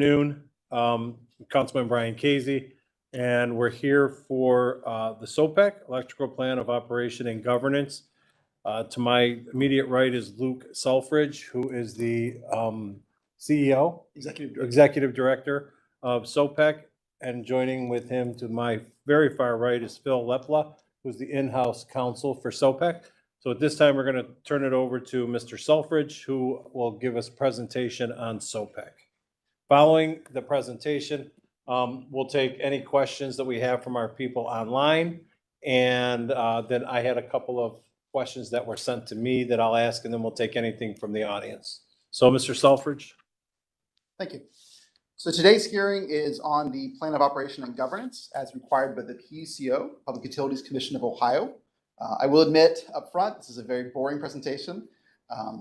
Noon, Councilman Brian Casey, and we're here for the SOPEC, Electrical Plan of Operation and Governance. To my immediate right is Luke Selfridge, who is the CEO, Executive Director of SOPEC, and joining with him to my very far right is Phil Lepla, who's the in-house counsel for SOPEC. So at this time, we're going to turn it over to Mr. Selfridge, who will give us a presentation on SOPEC. Following the presentation, we'll take any questions that we have from our people online. And then I had a couple of questions that were sent to me that I'll ask, and then we'll take anything from the audience. So, Mr. Selfridge. Thank you. So today's hearing is on the Plan of Operation and Governance as required by the PUCO, Public Utilities Commission of Ohio. I will admit up front, this is a very boring presentation.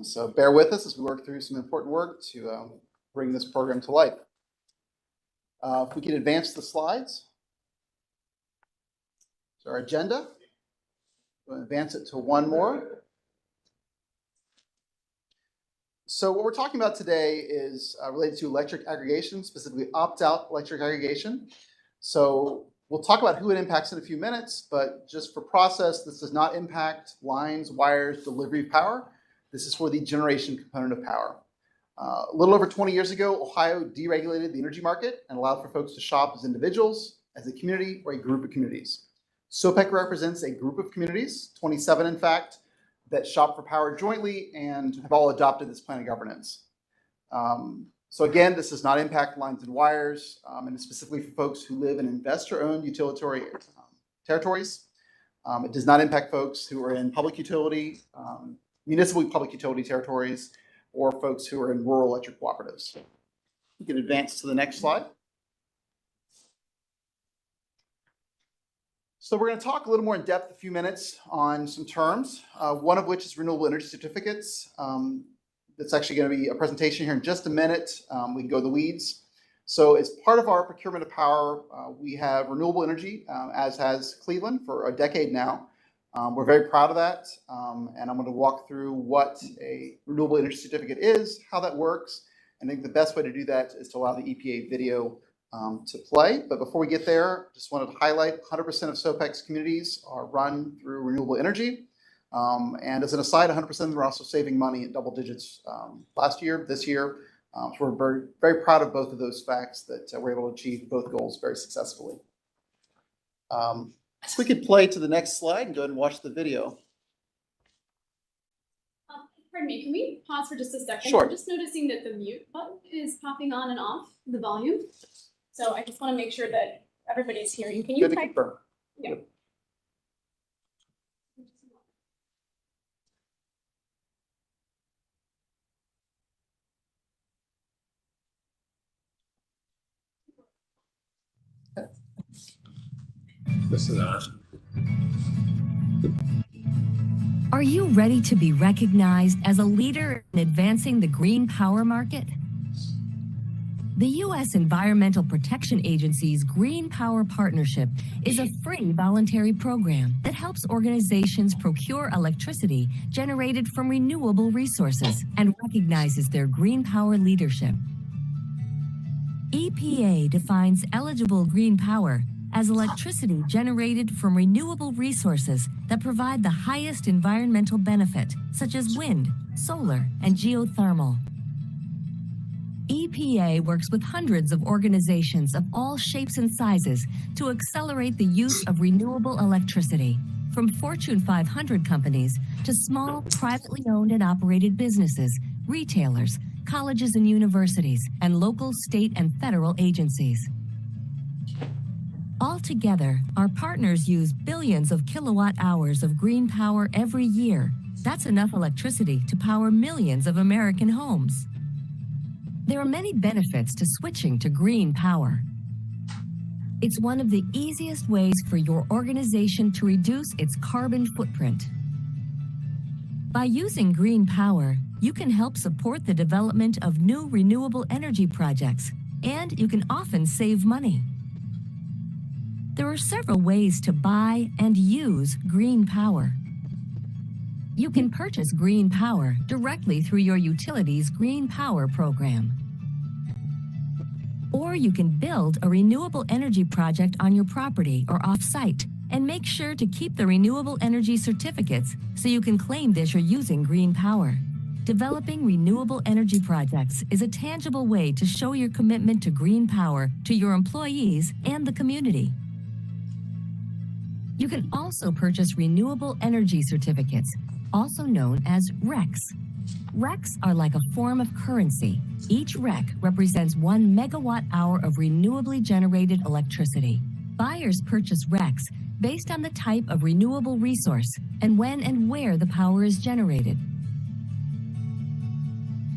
So bear with us as we work through some important work to bring this program to life. If we can advance the slides. So our agenda, we'll advance it to one more. So what we're talking about today is related to electric aggregation, specifically opt-out electric aggregation. So we'll talk about who it impacts in a few minutes, but just for process, this does not impact lines, wires, delivery of power. This is for the generation component of power. A little over 20 years ago, Ohio deregulated the energy market and allowed for folks to shop as individuals, as a community, or a group of communities. SOPEC represents a group of communities, 27 in fact, that shop for power jointly and have all adopted this plan of governance. So again, this does not impact lines and wires, and it's specifically for folks who live in investor-owned utility territories. It does not impact folks who are in public utility, municipal public utility territories, or folks who are in rural electric cooperatives. We can advance to the next slide. So we're going to talk a little more in depth, a few minutes, on some terms, one of which is renewable energy certificates. That's actually going to be a presentation here in just a minute. We can go to the weeds. So as part of our procurement of power, we have renewable energy, as has Cleveland for a decade now. We're very proud of that, and I'm going to walk through what a renewable energy certificate is, how that works, and I think the best way to do that is to allow the EPA video to play. But before we get there, just wanted to highlight 100% of SOPEC's communities are run through renewable energy. And as an aside, 100% of them are also saving money in double digits last year, this year. So we're very, very proud of both of those facts that we're able to achieve both goals very successfully. So we could play to the next slide and go ahead and watch the video. Pardon me, can we pause for just a second? Sure. I'm just noticing that the mute button is popping on and off the volume. So I just want to make sure that everybody's hearing. Can you Good to type? confirm. Yeah. This is on. Are you ready to be recognized as a leader in advancing the green power market? The U.S. Environmental Protection Agency's Green Power Partnership is a free voluntary program that helps organizations procure electricity generated from renewable resources and recognizes their green power leadership. EPA defines eligible green power as electricity generated from renewable resources that provide the highest environmental benefit, such as wind, solar, and geothermal. EPA works with hundreds of organizations of all shapes and sizes to accelerate the use of renewable electricity, from Fortune 500 companies to small, privately owned and operated businesses, retailers, colleges and universities, and local, state, and federal agencies. Altogether, our partners use billions of kilowatt hours of green power every year. That's enough electricity to power millions of American homes. There are many benefits to switching to green power. It's one of the easiest ways for your organization to reduce its carbon footprint. By using green power, you can help support the development of new renewable energy projects, and you can often save money. There are several ways to buy and use green power. You can purchase green power directly through your utility's Green Power program. Or you can build a renewable energy project on your property or off-site and make sure to keep the renewable energy certificates so you can claim that you're using green power. Developing renewable energy projects is a tangible way to show your commitment to green power to your employees and the community. You can also purchase renewable energy certificates, also known as RECs. RECs are like a form of currency. Each REC represents 1 megawatt hour of renewably generated electricity. Buyers purchase RECs based on the type of renewable resource and when and where the power is generated.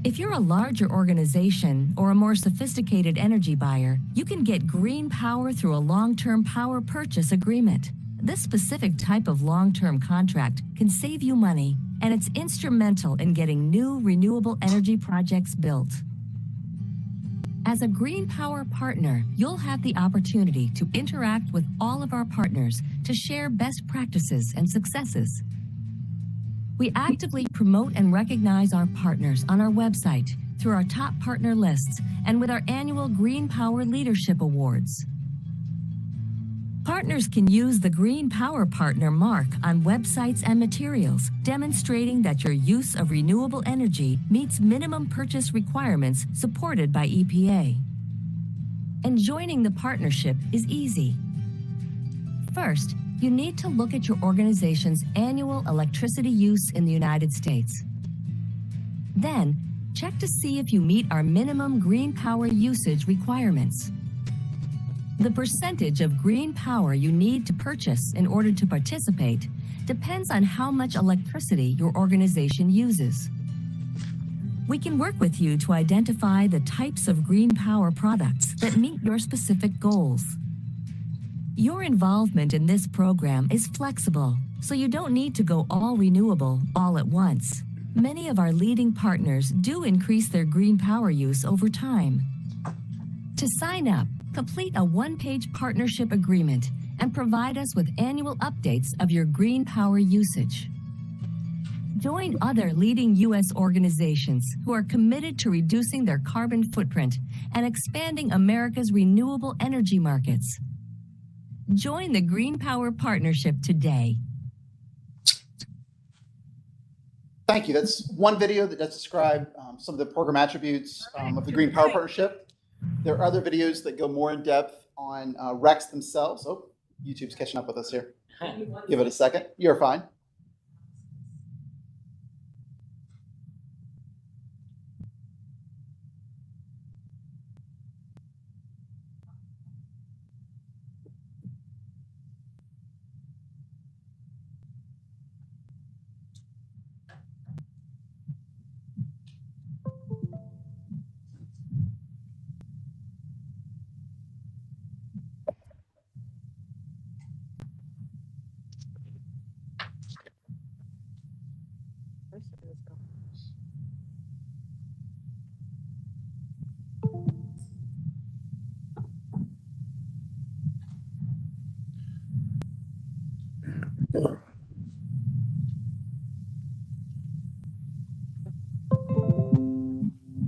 If you're a larger organization or a more sophisticated energy buyer, you can get green power through a long-term power purchase agreement. This specific type of long-term contract can save you money, and it's instrumental in getting new renewable energy projects built. As a green power partner, you'll have the opportunity to interact with all of our partners to share best practices and successes. We actively promote and recognize our partners on our website, through our top partner lists, and with our annual Green Power Leadership Awards. Partners can use the Green Power Partner mark on websites and materials, demonstrating that your use of renewable energy meets minimum purchase requirements supported by EPA. And joining the partnership is easy. First, you need to look at your organization's annual electricity use in the United States. Then, check to see if you meet our minimum green power usage requirements. The percentage of green power you need to purchase in order to participate depends on how much electricity your organization uses. We can work with you to identify the types of green power products that meet your specific goals. Your involvement in this program is flexible, so you don't need to go all renewable all at once. Many of our leading partners do increase their green power use over time. To sign up, complete a one-page partnership agreement and provide us with annual updates of your green power usage. Join other leading U.S. organizations who are committed to reducing their carbon footprint and expanding America's renewable energy markets. Join the Green Power Partnership today. Thank you. That's one video that does describe some of the program attributes of the Green Power Partnership. There are other videos that go more in depth on RECs themselves. Oh, YouTube's catching up with us here. Give it a second. You're fine.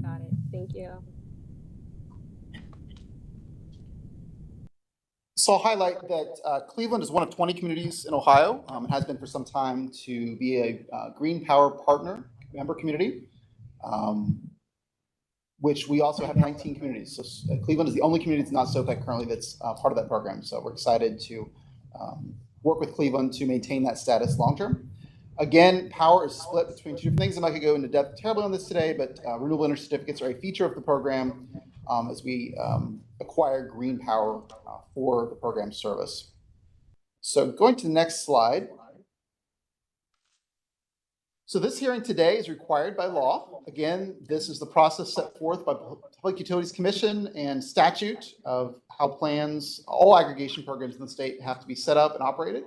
Got it. Thank you. So I'll highlight that Cleveland is one of 20 communities in Ohio, and has been for some time, to be a Green Power Partner member community, which we also have 19 communities. So Cleveland is the only community that's not SOPEC currently that's part of that program. So we're excited to work with Cleveland to maintain that status long term. Again, power is split between two different things. I'm not going to go into depth terribly on this today, but renewable energy certificates are a feature of the program as we acquire green power for the program service. So going to the next slide. So this hearing today is required by law. Again, this is the process set forth by the Public Utilities Commission and statute of how plans, all aggregation programs in the state have to be set up and operated.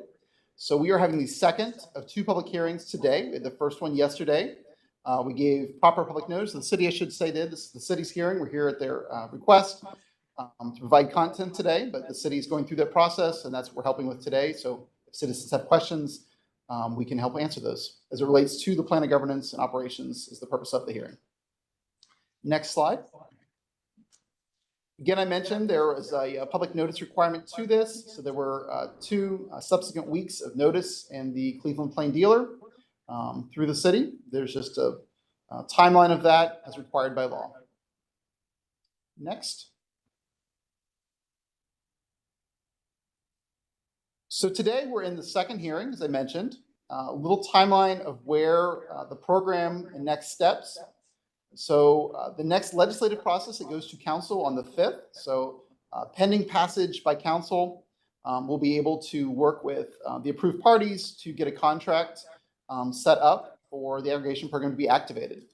So we are having the second of two public hearings today. We had the first one yesterday. We gave proper public notice. The city, I should say, did. This is the city's hearing. We're here at their request to provide content today, but the city is going through that process, and that's what we're helping with today. So if citizens have questions, we can help answer those. As it relates to the plan of governance and operations is the purpose of the hearing. Next slide. Again, I mentioned there was a public notice requirement to this. So there were 2 subsequent weeks of notice in the Cleveland Plain Dealer through the city. There's just a timeline of that as required by law. Next. So today we're in the second hearing, as I mentioned, a little timeline of where the program and next steps. So the next legislative process, it goes to council on the 5th. So pending passage by council, we'll be able to work with the approved parties to get a contract set up for the aggregation program to be activated.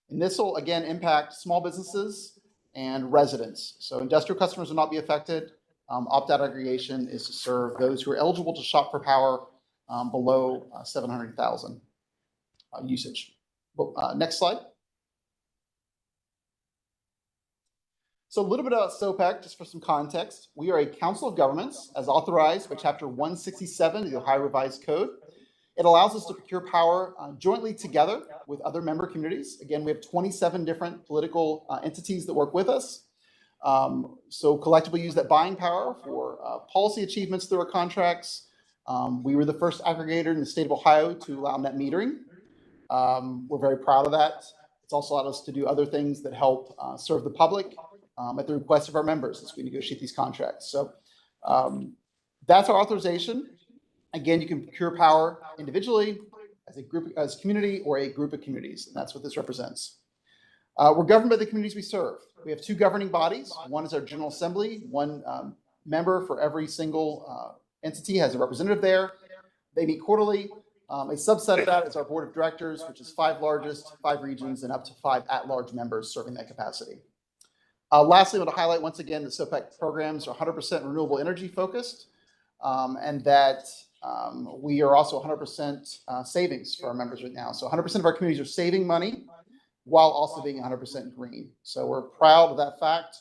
And this will again impact small businesses and residents. So industrial customers will not be affected. Opt-out aggregation is to serve those who are eligible to shop for power below 700,000 usage. Next slide. So a little bit about SOPEC, just for some context. We are a council of governments as authorized by Chapter 167 of the Ohio Revised Code. It allows us to procure power jointly together with other member communities. Again, we have 27 different political entities that work with us. So collectively use that buying power for policy achievements through our contracts. We were the first aggregator in the state of Ohio to allow net metering. We're very proud of that. It's also allowed us to do other things that help serve the public at the request of our members as we negotiate these contracts. So that's our authorization. Again, you can procure power individually, as a group, as a community, or a group of communities, and that's what this represents. We're governed by the communities we serve. We have 2 governing bodies. One is our General Assembly. 1 member for every single entity has a representative there. They meet quarterly. A subset of that is our board of directors, which is 5 largest, 5 regions, and up to 5 at-large members serving that capacity. Lastly, I want to highlight once again that SOPEC programs are 100% renewable energy focused, and that we are also 100% savings for our members right now. So 100% of our communities are saving money while also being 100% green. So we're proud of that fact,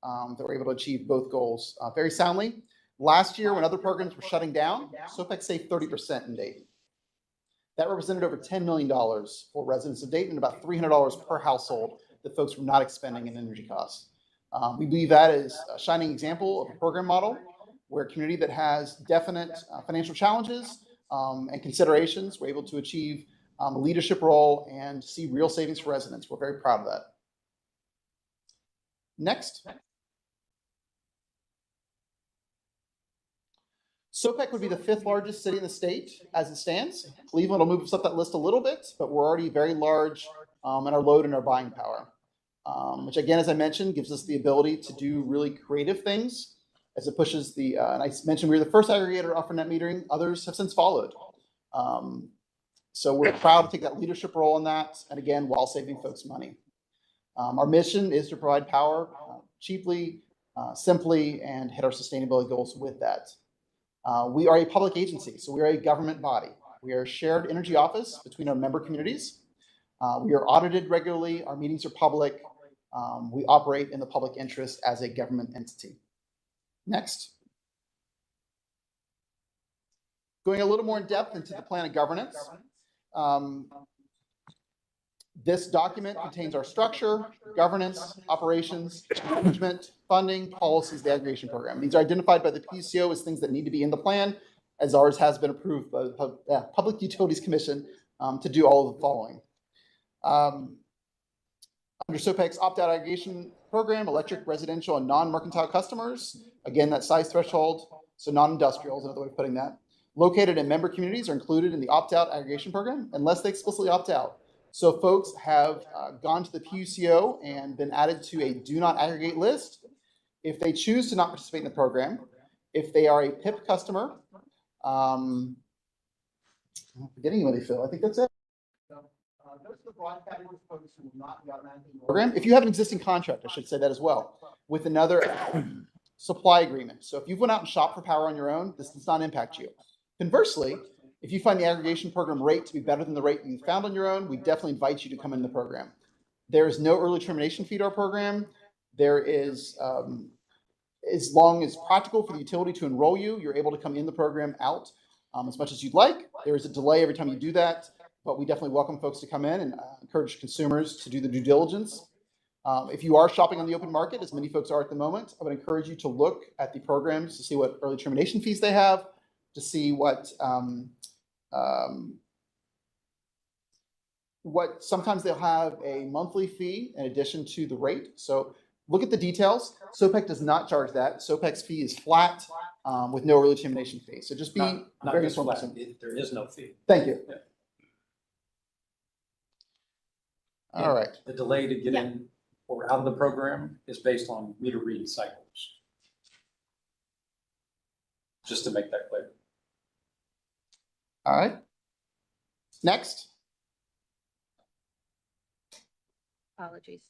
that we're able to achieve both goals very soundly. Last year, when other programs were shutting down, SOPEC saved 30% in Dayton. That represented over $10 million for residents of Dayton, and about $300 per household that folks were not expending in energy costs. We believe that is a shining example of a program model where a community that has definite financial challenges and considerations were able to achieve a leadership role and see real savings for residents. We're very proud of that. Next. SOPEC would be the 5th largest city in the state as it stands. Cleveland will move us up that list a little bit, but we're already very large in our load and our buying power, which again, as I mentioned, gives us the ability to do really creative things as it pushes the, and I mentioned we were the first aggregator to offer net metering. Others have since followed. So we're proud to take that leadership role in that, and again, while saving folks money. Our mission is to provide power cheaply, simply, and hit our sustainability goals with that. We are a public agency, so we are a government body. We are a shared energy office between our member communities. We are audited regularly. Our meetings are public. We operate in the public interest as a government entity. Next. Going a little more in depth into the plan of governance. This document contains our structure, governance, operations, management, funding, policies, the aggregation program. These are identified by the PUCO as things that need to be in the plan, as ours has been approved by the Public Utilities Commission to do all of the following. Under SOPEC's opt-out aggregation program, electric, residential, and non-mercantile customers, again, that size threshold, so non-industrial is another way of putting that, located in member communities are included in the opt-out aggregation program unless they explicitly opt out. So folks have gone to the PUCO and been added to a do not aggregate list. If they choose to not participate in the program, if they are a PIP customer, I'm forgetting what they feel. I think that's it. Those are the broad categories of folks who will not be automatically in the program. If you have an existing contract, I should say that as well, with another supply agreement. So if you've went out and shopped for power on your own, this does not impact you. Conversely, if you find the aggregation program rate to be better than the rate you found on your own, we definitely invite you to come in the program. There is no early termination fee to our program. There is, as long as practical for the utility to enroll you, you're able to come in the program out as much as you'd like. There is a delay every time you do that, but we definitely welcome folks to come in and encourage consumers to do the due diligence. If you are shopping on the open market, as many folks are at the moment, I would encourage you to look at the programs to see what early termination fees they have, to see what sometimes they'll have a monthly fee in addition to the rate. So look at the details. SOPEC does not charge that. SOPEC's fee is flat with no early termination fee. So just be Not very just flat, informative. there is no fee. Thank you. Yeah. All right. The delay to get Yeah. in or out of the program is based on meter reading cycles. Just to make that clear. All right. Next. Apologies.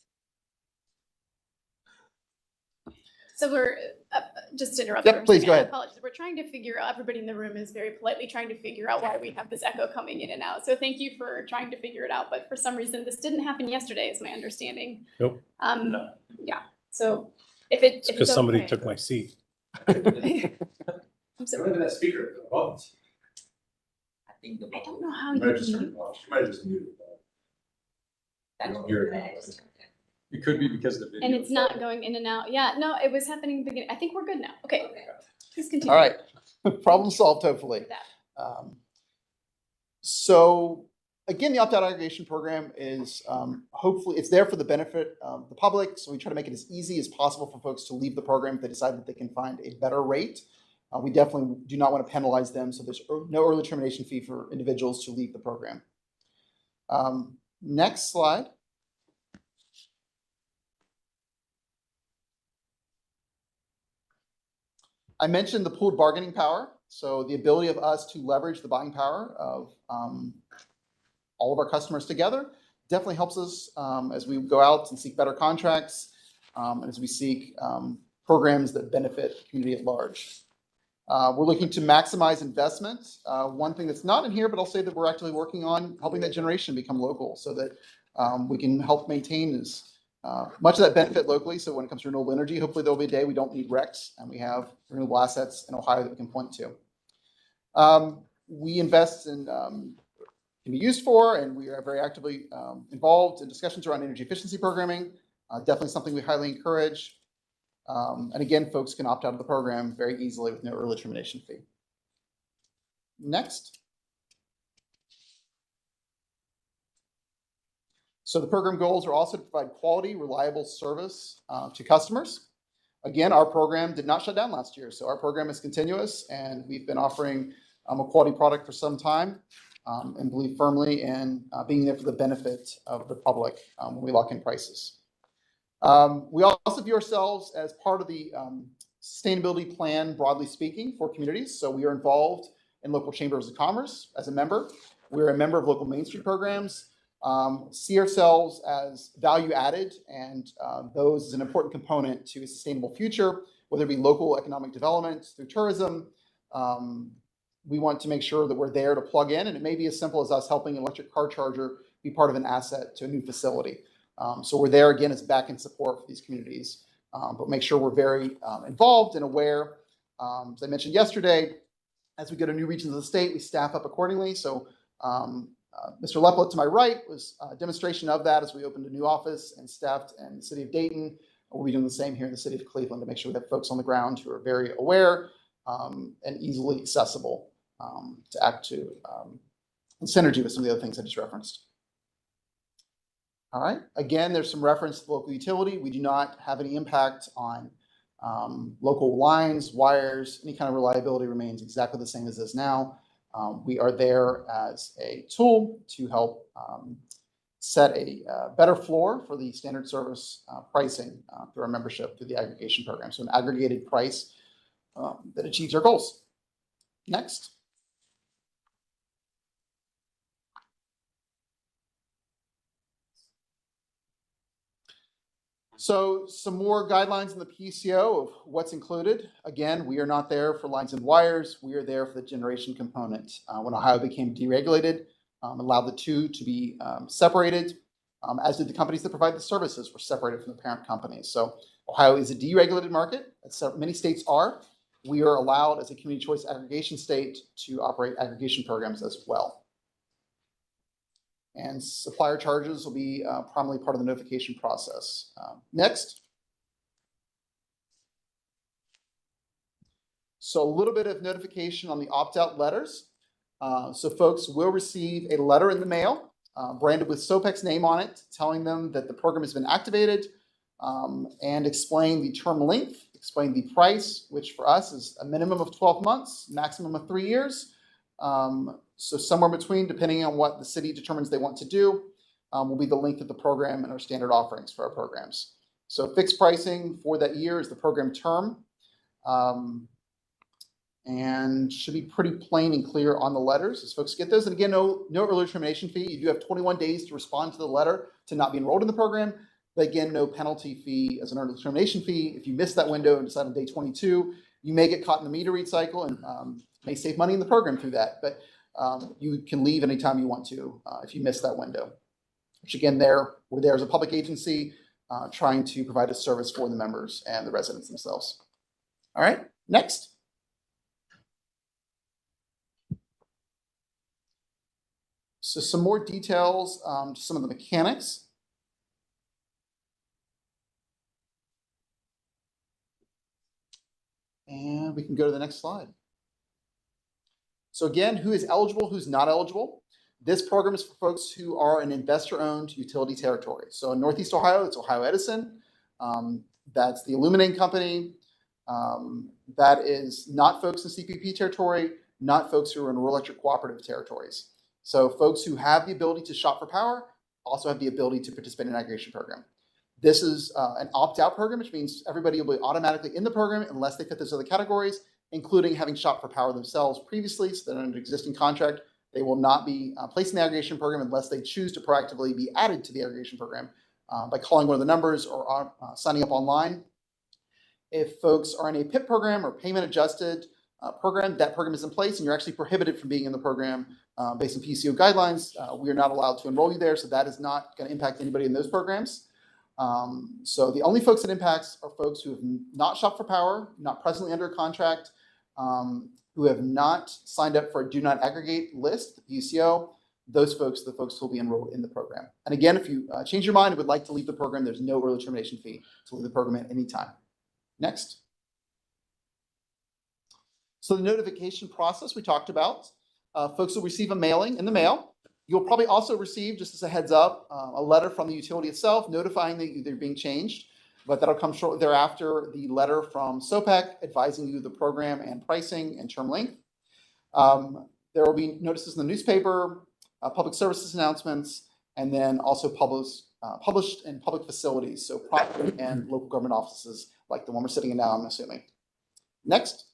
So we're, just to interrupt. Yep, for a please, second, go I ahead. apologize. We're trying to figure out, everybody in the room is very politely trying to figure out why we have this echo coming in and out. So thank you for trying to figure it out. But for some reason, this didn't happen yesterday, is my understanding. Nope. No. Yeah. So if it's Because somebody okay. took my seat. I'm sorry. Look at that speaker. Oh, I think the I don't know how you you might just turn can. it off. You might just mute it. That's don't hear it. correct. It could be because of the video. And it's not going in and out. Yeah, no, it was happening in the beginning. I think we're good now. Okay, please continue. All right. Problem solved, hopefully. with that. So again, the opt-out aggregation program is hopefully it's there for the benefit of the public. So we try to make it as easy as possible for folks to leave the program if they decide that they can find a better rate. We definitely do not want to penalize them. So there's no early termination fee for individuals to leave the program. Next slide. I mentioned the pooled bargaining power. So the ability of us to leverage the buying power of all of our customers together definitely helps us as we go out and seek better contracts and as we seek programs that benefit the community at large. We're looking to maximize investment. One thing that's not in here, but I'll say that we're actually working on helping that generation become local so that we can help maintain much of that benefit locally. So when it comes to renewable energy, hopefully there'll be a day we don't need RECs and we have renewable assets in Ohio that we can point to. We invest in can be used for, and we are very actively involved in discussions around energy efficiency programming. Definitely something we highly encourage. And again, folks can opt out of the program very easily with no early termination fee. Next. So the program goals are also to provide quality, reliable service to customers. Again, our program did not shut down last year, so our program is continuous, and we've been offering a quality product for some time and believe firmly in being there for the benefit of the public when we lock in prices. We also view ourselves as part of the sustainability plan, broadly speaking, for communities. So we are involved in local chambers of commerce as a member. We're a member of local Main Street programs. See ourselves as value added, and those is an important component to a sustainable future, whether it be local economic development through tourism. We want to make sure that we're there to plug in, and it may be as simple as us helping an electric car charger be part of an asset to a new facility. So we're there again as back end support for these communities, but make sure we're very involved and aware. As I mentioned yesterday, as we go to new regions of the state, we staff up accordingly. So Mr. Leplet to my right was a demonstration of that as we opened a new office and staffed in the city of Dayton. We'll be doing the same here in the city of Cleveland to make sure we have folks on the ground who are very aware and easily accessible to act to in synergy with some of the other things I just referenced. All right, again, there's some reference to local utility. We do not have any impact on local lines, wires, any kind of reliability remains exactly the same as is now. We are there as a tool to help set a better floor for the standard service pricing through our membership through the aggregation program. So an aggregated price that achieves our goals. Next. So some more guidelines in the PCO of what's included. Again, we are not there for lines and wires. We are there for the generation component. When Ohio became deregulated, allowed the two to be separated, as did the companies that provide the services were separated from the parent companies. So Ohio is a deregulated market, as many states are. We are allowed as a community choice aggregation state to operate aggregation programs as well. And supplier charges will be primarily part of the notification process. Next. So a little bit of notification on the opt-out letters. So folks will receive a letter in the mail branded with SOPEC's name on it, telling them that the program has been activated, and explain the term length, explain the price, which for us is a minimum of 12 months, maximum of 3 years. So somewhere between, depending on what the city determines they want to do, will be the length of the program and our standard offerings for our programs. So fixed pricing for that year is the program term, and should be pretty plain and clear on the letters as folks get those. And again, no early termination fee. You do have 21 days to respond to the letter to not be enrolled in the program. But again, no penalty fee as an early termination fee. If you miss that window and decide on day 22, you may get caught in the meter read cycle and may save money in the program through that. But you can leave anytime you want to if you miss that window. Which again, we're there as a public agency trying to provide a service for the members and the residents themselves. All right, next. So some more details, just some of the mechanics. And we can go to the next slide. So again, who is eligible, who's not eligible? This program is for folks who are an investor-owned utility territory. So in Northeast Ohio, it's Ohio Edison. That's the illuminating company. That is not folks in CPP territory, not folks who are in rural electric cooperative territories. So folks who have the ability to shop for power also have the ability to participate in an aggregation program. This is an opt-out program, which means everybody will be automatically in the program unless they fit those other categories, including having shopped for power themselves previously, so that under an existing contract, they will not be placed in the aggregation program unless they choose to proactively be added to the aggregation program by calling one of the numbers or signing up online. If folks are in a PIP program or payment adjusted program, that program is in place and you're actually prohibited from being in the program based on PCO guidelines. We are not allowed to enroll you there, so that is not going to impact anybody in those programs. So the only folks it impacts are folks who have not shopped for power, not presently under a contract, who have not signed up for a do not aggregate list, the PCO. Those folks are the folks who will be enrolled in the program. And again, if you change your mind and would like to leave the program, there's no early termination fee to leave the program at any time. Next. So the notification process we talked about, folks will receive a mailing in the mail. You'll probably also receive, just as a heads up, a letter from the utility itself notifying that they're being changed, but that'll come shortly thereafter, the letter from SOPEC advising you the program and pricing and term length. There will be notices in the newspaper, public services announcements, and then also published in public facilities, so private and local government offices like the one we're sitting in now, I'm assuming. Next.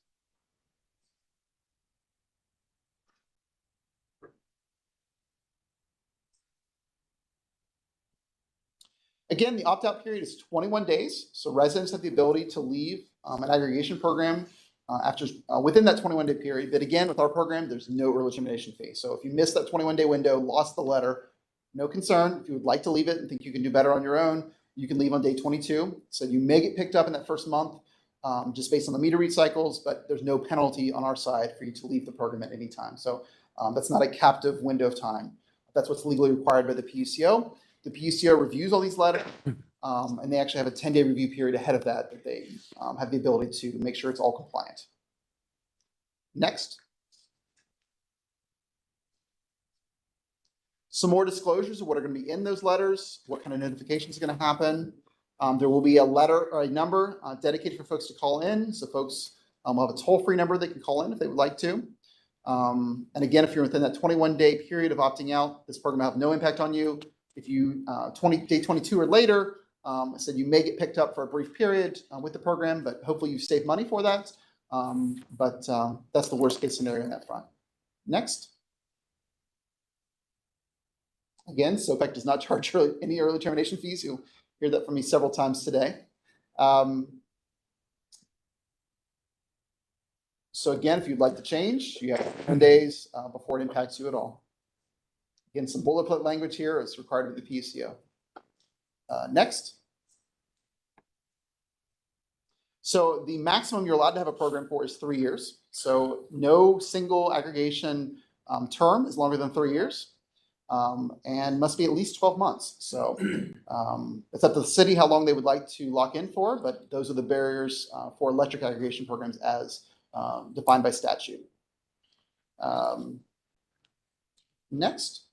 Again, the opt-out period is 21 days, so residents have the ability to leave an aggregation program within that 21-day period. But again, with our program, there's no early termination fee. So if you missed that 21-day window, lost the letter, no concern. If you would like to leave it and think you can do better on your own, you can leave on day 22. So you may get picked up in that first month just based on the meter read cycles, but there's no penalty on our side for you to leave the program at any time. So that's not a captive window of time. That's what's legally required by the PUCO. The PUCO reviews all these letters, and they actually have a 10-day review period ahead of that they have the ability to make sure it's all compliant. Next. Some more disclosures of what are going to be in those letters, what kind of notifications are going to happen. There will be a letter or a number dedicated for folks to call in, so folks will have a toll-free number they can call in if they would like to. And again, if you're within that 21-day period of opting out, this program will have no impact on you. If you day 22 or later, said you may get picked up for a brief period with the program, but hopefully you save money for that. But that's the worst case scenario on that front. Next. Again, SOPEC does not charge any early termination fees. You'll hear that from me several times today. So again, if you'd like to change, you have 10 days before it impacts you at all. Again, some boilerplate language here is required with the PUCO. Next. So the maximum you're allowed to have a program for is 3 years. So no single aggregation term is longer than 3 years. and must be at least 12 months. So it's up to the city how long they would like to lock in for, but those are the barriers for electric aggregation programs as defined by statute. Next.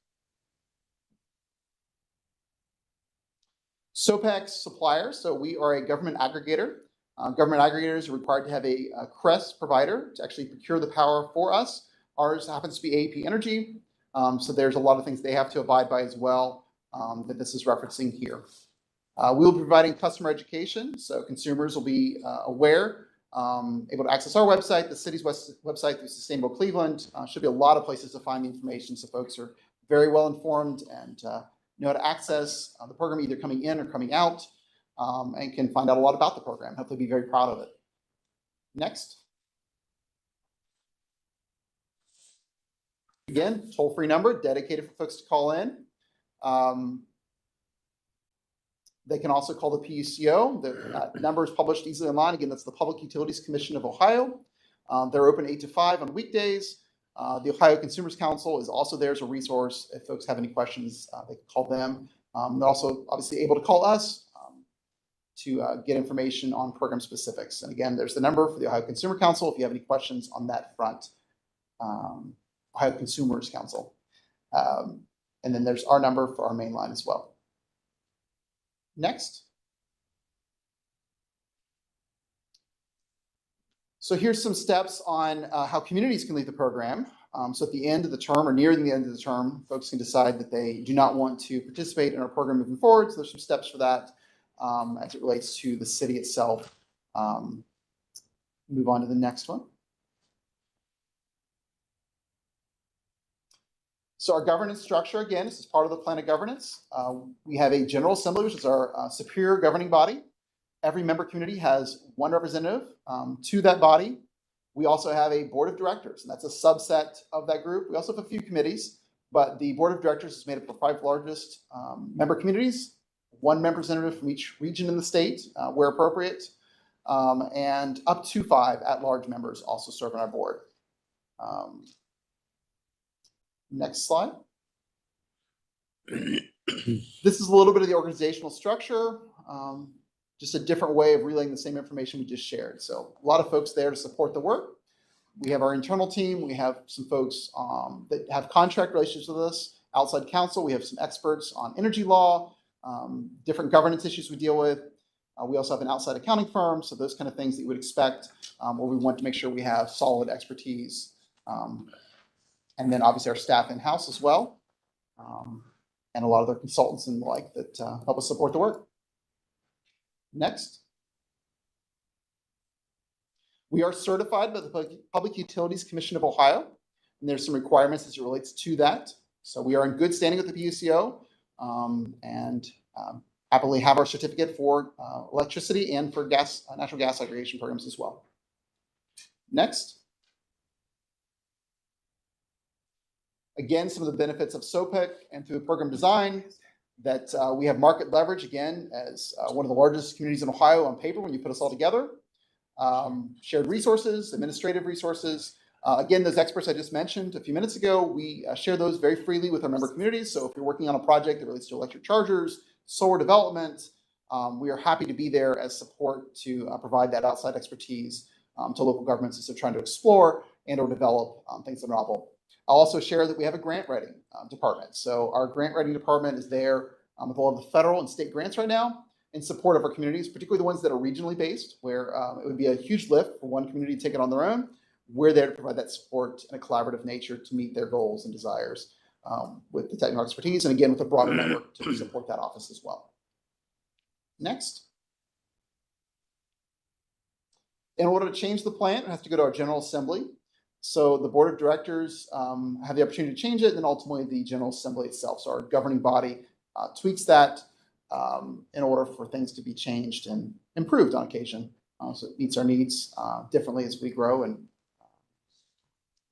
SOPEC suppliers. So we are a government aggregator. Government aggregators are required to have a CREST provider to actually procure the power for us. Ours happens to be AEP Energy. So there's a lot of things they have to abide by as well that this is referencing here. We will be providing customer education. So consumers will be aware, able to access our website, the city's website through Sustainable Cleveland. Should be a lot of places to find the information. So folks are very well informed and know how to access the program either coming in or coming out, and can find out a lot about the program. Hopefully be very proud of it. Next. Again, toll-free number dedicated for folks to call in. They can also call the PUCO. The number is published easily online. Again, that's the Public Utilities Commission of Ohio. They're open 8 to 5 on weekdays. The Ohio Consumers Council is also there as a resource. If folks have any questions, they can call them. They're also obviously able to call us to get information on program specifics. And again, there's the number for the Ohio Consumer Council if you have any questions on that front. Ohio Consumers Council. And then there's our number for our main line as well. Next. So here's some steps on how communities can leave the program. So at the end of the term or near the end of the term, folks can decide that they do not want to participate in our program moving forward. So there's some steps for that as it relates to the city itself. Move on to the next one. So our governance structure, again, this is part of the plan of governance. We have a General Assembly, which is our superior governing body. Every member community has one representative to that body. We also have a board of directors, and that's a subset of that group. We also have a few committees, but the board of directors is made up of the 5 largest member communities, 1 representative from each region in the state where appropriate, and up to 5 at-large members also serve on our board. Next slide. This is a little bit of the organizational structure. Just a different way of relaying the same information we just shared. So a lot of folks there to support the work. We have our internal team. We have some folks that have contract relationships with us, outside counsel. We have some experts on energy law, different governance issues we deal with. We also have an outside accounting firm. So those kind of things that you would expect where we want to make sure we have solid expertise. And then obviously our staff in-house as well. And a lot of their consultants and the like that help us support the work. Next. We are certified by the Public Utilities Commission of Ohio, and there's some requirements as it relates to that. So we are in good standing with the PUCO and happily have our certificate for electricity and for natural gas aggregation programs as well. Next. Again, some of the benefits of SOPEC and through the program design that we have market leverage, again, as one of the largest communities in Ohio on paper when you put us all together. Shared resources, administrative resources. Again, those experts I just mentioned a few minutes ago, we share those very freely with our member communities. So if you're working on a project that relates to electric chargers, solar development, we are happy to be there as support to provide that outside expertise to local governments as they're trying to explore and or develop things that are novel. I'll also share that we have a grant writing department. So our grant writing department is there with all of the federal and state grants right now in support of our communities, particularly the ones that are regionally based, where it would be a huge lift for one community to take it on their own. We're there to provide that support in a collaborative nature to meet their goals and desires with the technical expertise, and again, with a broader network to support that office as well. Next. In order to change the plan, it has to go to our General Assembly. So the board of directors have the opportunity to change it, and then ultimately the General Assembly itself, so our governing body, tweaks that in order for things to be changed and improved on occasion. So it meets our needs differently as we grow and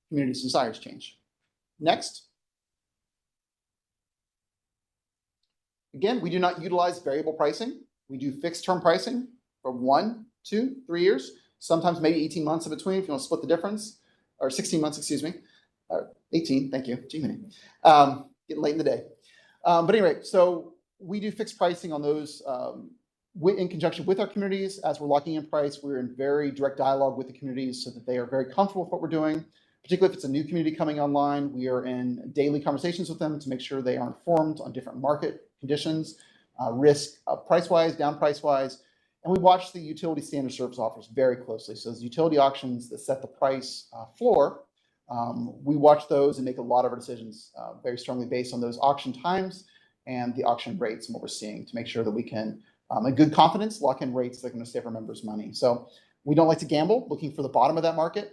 communities' desires change. Next. Again, we do not utilize variable pricing. We do fixed term pricing for 1, 2, 3 years, sometimes maybe 18 months in between if you want to split the difference. Or 16 months, excuse me, or 18, thank you, gee, getting late in the day. But anyway, so we do fixed pricing on those in conjunction with our communities. As we're locking in price, we're in very direct dialogue with the communities so that they are very comfortable with what we're doing. Particularly if it's a new community coming online, we are in daily conversations with them to make sure they are informed on different market conditions, risk price-wise, down price-wise. And we watch the utility standard service offers very closely. So those utility auctions that set the price floor, we watch those and make a lot of our decisions very strongly based on those auction times and the auction rates and what we're seeing to make sure that we can, in good confidence, lock in rates that are going to save our members money. So we don't like to gamble looking for the bottom of that market.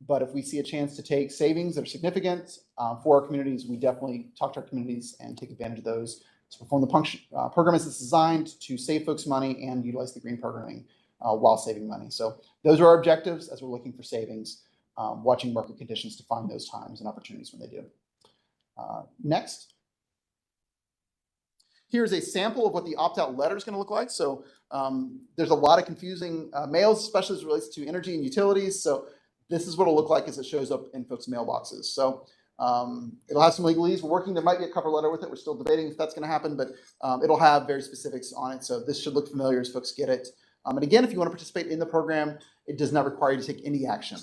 But if we see a chance to take savings that are significant for our communities, we definitely talk to our communities and take advantage of those to perform the program as it's designed to save folks money and utilize the green programming while saving money. So those are our objectives as we're looking for savings, watching market conditions to find those times and opportunities when they do. Next. Here's a sample of what the opt-out letter is going to look like. So there's a lot of confusing mails, especially as it relates to energy and utilities. So this is what it'll look like as it shows up in folks' mailboxes. So it'll have some legalese. We're working, there might be a cover letter with it. We're still debating if that's going to happen, but it'll have very specifics on it. So this should look familiar as folks get it. And again, if you want to participate in the program, it does not require you to take any action.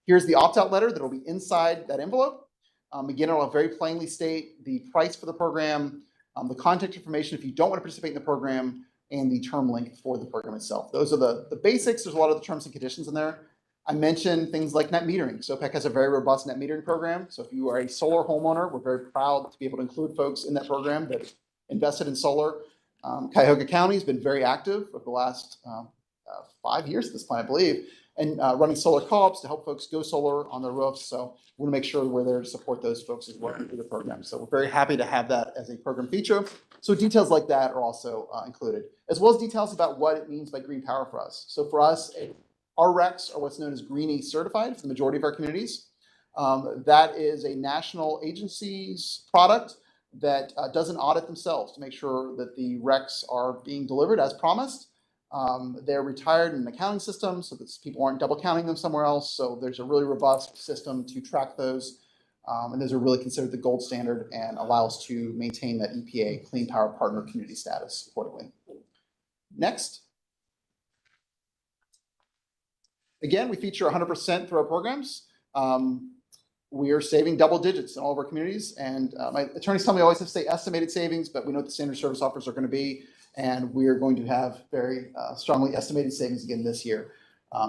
Here's the opt-out letter that will be inside that envelope. Again, it'll very plainly state the price for the program, the contact information if you don't want to participate in the program, and the term length for the program itself. Those are the basics. There's a lot of the terms and conditions in there. I mentioned things like net metering. SOPEC has a very robust net metering program. So if you are a solar homeowner, we're very proud to be able to include folks in that program that invested in solar. Cuyahoga County has been very active over the last 5 years at this point, I believe, and running solar co-ops to help folks go solar on their roofs. So we want to make sure we're there to support those folks as well through the program. So we're very happy to have that as a program feature. So details like that are also included, as well as details about what it means by green power for us. So for us, our RECs are what's known as Greenie certified for the majority of our communities. That is a national agency's product that does an audit themselves to make sure that the RECs are being delivered as promised. They're retired in an accounting system so that people aren't double counting them somewhere else. So there's a really robust system to track those. And those are really considered the gold standard and allow us to maintain that EPA Clean Power Partner community status accordingly. Next. Again, we feature 100% through our programs. We are saving double digits in all of our communities. And my attorneys tell me I always have to say estimated savings, but we know what the standard service offers are going to be. And we are going to have very strongly estimated savings again this year.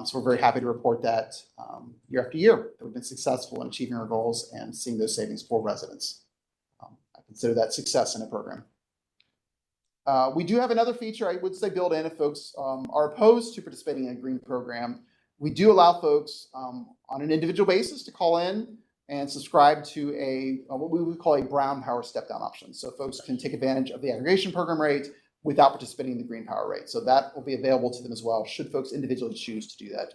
So we're very happy to report that year after year that we've been successful in achieving our goals and seeing those savings for residents. I consider that success in a program. We do have another feature I would say built in if folks are opposed to participating in a green program. We do allow folks on an individual basis to call in and subscribe to what we would call a brown power step-down option. So folks can take advantage of the aggregation program rate without participating in the green power rate. So that will be available to them as well, should folks individually choose to do that.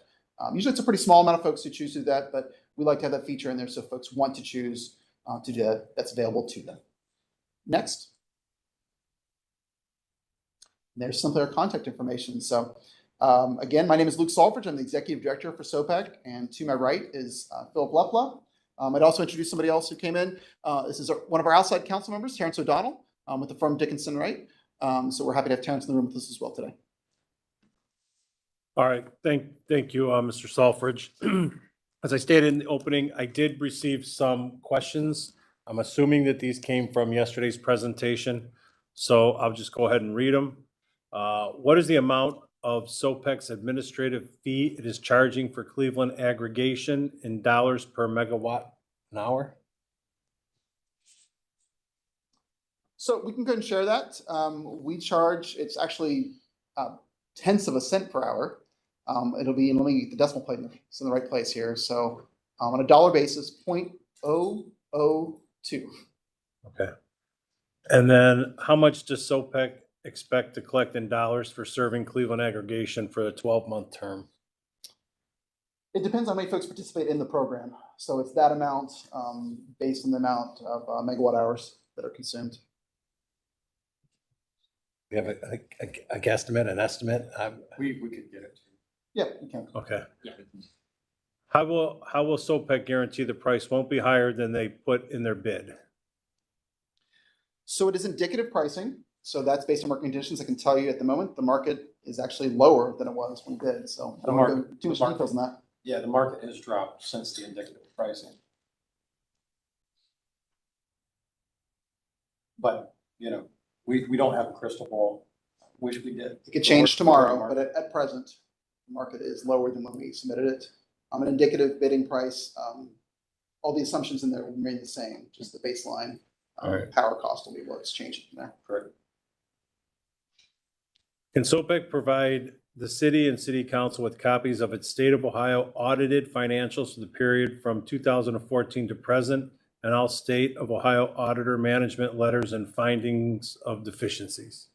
Usually it's a pretty small amount of folks who choose to do that, but we like to have that feature in there so folks want to choose to do that, that's available to them. Next. There's some of their contact information. So again, my name is Luke Salfridge. I'm the Executive Director for SOPEC, and to my right is Philip Lepla. I'd also introduce somebody else who came in. This is one of our outside council members, Terrence O'Donnell, with the firm Dickinson Wright. So we're happy to have Terrence in the room with us as well today. All right, thank you, Mr. Salfridge. As I stated in the opening, I did receive some questions. I'm assuming that these came from yesterday's presentation, so I'll just go ahead and read them. What is the amount of SOPEC's administrative fee it is charging for Cleveland aggregation in dollars per megawatt an hour? So we can go ahead and share that. We charge, it's actually tenths of a cent per hour. It'll be, let me get the decimal point, it's in the right place here. So on a dollar basis, 0.002. Okay. And then how much does SOPEC expect to collect in dollars for serving Cleveland aggregation for the 12-month term? It depends on how many folks participate in the program. So it's that amount based on the amount of megawatt hours that are consumed. We have a guesstimate, an estimate? We could get it. Yeah, you can. Okay. Yeah. How will SOPEC guarantee the price won't be higher than they put in their bid? So it is indicative pricing. So that's based on market conditions. I can tell you at the moment, the market is actually lower than it was when we did. So I don't want to go too much details on that. Yeah, the market has dropped since the indicative pricing. But, you know, we don't have a crystal ball. Wish we did. It could change tomorrow, but at present, the market is lower than when we submitted it. An indicative bidding price, all the assumptions in there will remain the same, just the baseline. All right. Power cost will be what's changing from there. Correct. Can SOPEC provide the city and city council with copies of its state of Ohio audited financials for the period from 2014 to present, and all state of Ohio auditor management letters and findings of deficiencies?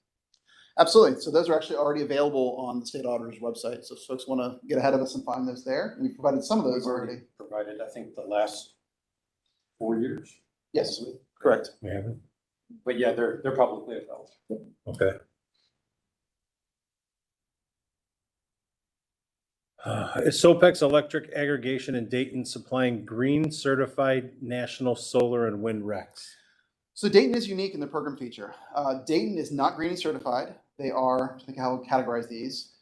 Absolutely. So those are actually already available on the state auditor's website. So if folks want to get ahead of us and find those there. We provided some of those We've already. provided, I think, the last 4 years. Yes, correct. We haven't? But yeah, they're publicly available. Okay. Is SOPEC's electric aggregation in Dayton supplying green certified national solar and wind RECs? So Dayton is unique in the program feature. Dayton is not green and they are, I think how I would categorize these.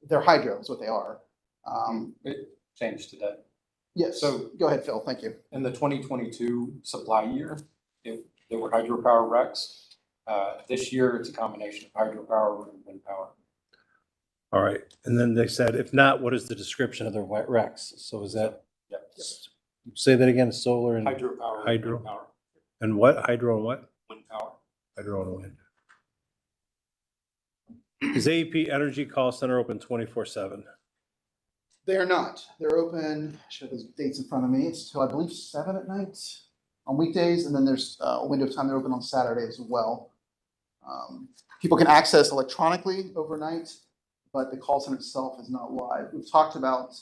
They're hydro is what they are. It changed today. Yes, So- go ahead, Phil, thank you. In the 2022 supply year, there were hydropower RECs. This year, it's a combination of hydropower and wind power. All right, and then they said, if not, what is the description of their RECs? So is that, Yep. say that again, solar and, Hydropower. and Hydro. wind power. and what? Hydro and what? Wind power. Hydro and wind. Is AEP Energy Call Center open 24/7? They are not. They're open, I should have those dates in front of me. It's till I believe 7 at night on weekdays. And then there's a window of time they're open on Saturday as well. People can access electronically overnight, but the call center itself is not live. We've talked about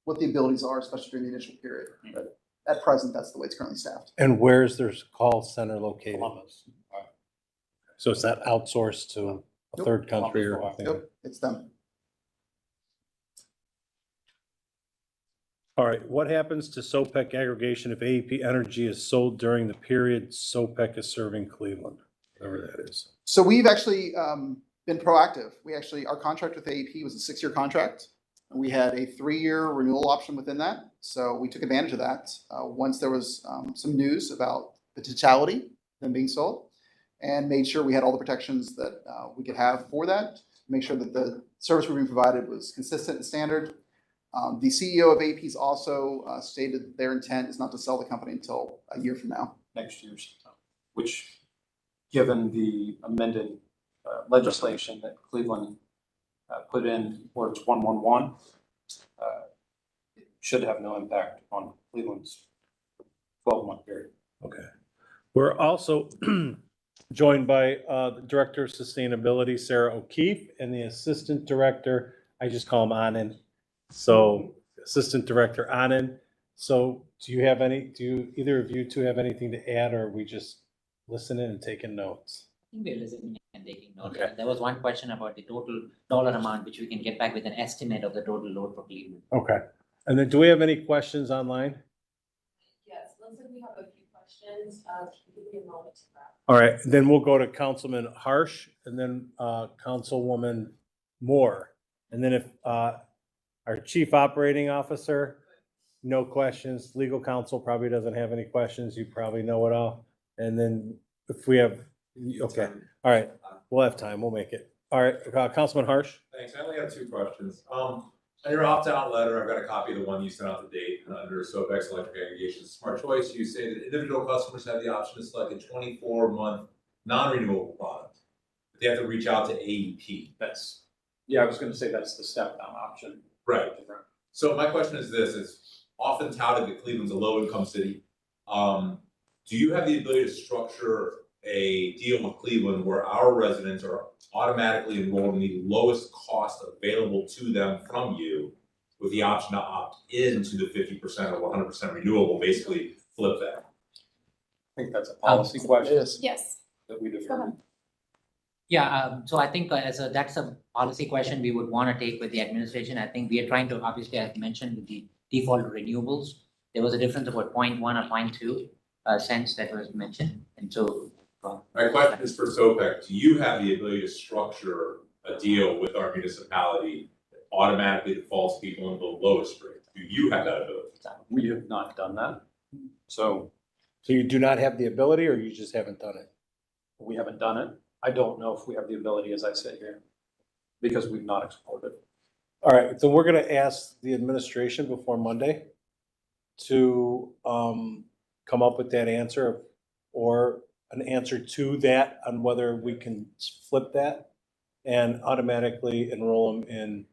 what the abilities are, especially during the initial period. But at present, that's the way it's currently staffed. And where's their call center located? Columbus. So it's not outsourced to a Nope. third country or Columbus, anything? Nope, it's them. All right, what happens to SOPEC aggregation if AEP Energy is sold during the period SOPEC is serving Cleveland, whatever that is? So we've actually been proactive. Our contract with AEP was a 6-year contract. We had a 3-year renewal option within that. So we took advantage of that once there was some news about the totality, them being sold, and made sure we had all the protections that we could have for that, make sure that the service we're being provided was consistent and standard. The CEO of AEP's also stated that their intent is not to sell the company until a year from now. Next year's, which, given the amended legislation that Cleveland put in where it's 1/1/1, it should have no impact on Cleveland's 12-month period. Okay. We're also joined by the Director of Sustainability, Sarah O'Keefe, and the Assistant Director, I just call him Anand. So Assistant Director Anand. So do either of you two have anything to add, or are we just listening and taking notes? I think we're listening and taking notes. Okay. There was one question about the total dollar amount, which we can get back with an estimate of the total load for Cleveland. Okay. And then do we have any questions online? Yes, looks like we have a few questions. Give me a moment to grab. All right, then we'll go to Councilman Harsh and then Councilwoman Moore. And then if our Chief Operating Officer, no questions. Legal Counsel probably doesn't have any questions. You probably know it all. And then if we have, okay, all right, we'll have time. We'll make it. All right, Councilman Harsh. Thanks. I only have 2 questions. On your opt-out letter, I've got a copy of the one you sent out to date under SOPEC's Electric Aggregation Smart Choice. You say that individual customers have the option to select a 24-month non-renewable product. But they have to reach out to AEP. I was going to say that's the step-down option. Right. So my question is this, it's often touted that Cleveland's a low-income city. Do you have the ability to structure a deal with Cleveland where our residents are automatically enrolled in the lowest cost available to them from you with the option to opt into the 50% or 100% renewable, basically flip that? I think that's a policy question Yes. Yes. that we Go determine. ahead. Yeah, so I think that's a policy question we would want to take with the administration. I think we are trying to, obviously, as mentioned, with the default renewables, there was a difference of about 0.1 or 0.2 cents that was mentioned. And so My question is for SOPEC. Do you have the ability to structure a deal with our municipality that automatically defaults people into the lowest rate? Do you have that ability? We have not done that. So So you do not have the ability, or you just haven't done it? we haven't done it. I don't know if we have the ability, as I sit here, because we've not explored it. All right, so we're gonna ask the administration before Monday to come up with that answer or an answer to that on whether we can flip that and automatically enroll them in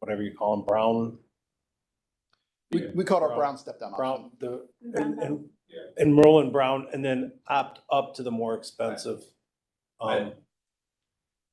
whatever you call them, brown. We called our brown step down option. Brown, Brown and enroll in brown and then opt up to the more expensive. Right.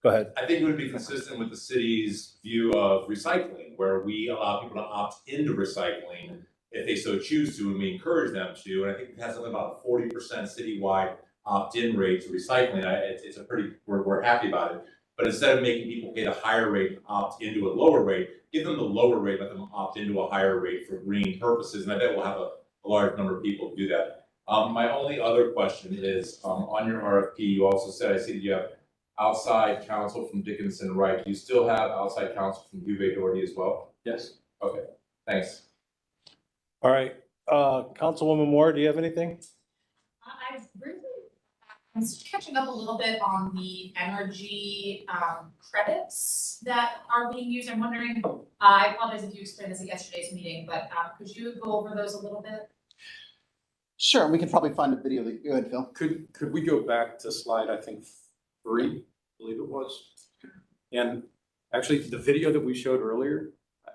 Go ahead. I think it would be consistent with the city's view of recycling, where we allow people to opt into recycling if they so choose to, and we encourage them to. And I think it has something about a 40% citywide opt-in rate to recycling. It's a pretty, we're happy about it. But instead of making people pay the higher rate and opt into a lower rate, give them the lower rate, let them opt into a higher rate for green purposes. And I bet we'll have a large number of people do that. My only other question is, on your RFP, you also said, I see that you have outside counsel from Dickinson Wright. Do you still have outside counsel from Juve Doherty as well? Yes. Okay, thanks. All right, Councilwoman Moore, do you have anything? I'm catching up a little bit on the energy credits that are being used. I'm wondering, I apologize if you explained this at yesterday's meeting, but could you go over those a little bit? Sure, and we can probably find a video. Go ahead, Phil. Could we go back to slide, I think, 3, I believe it was? And actually, the video that we showed earlier,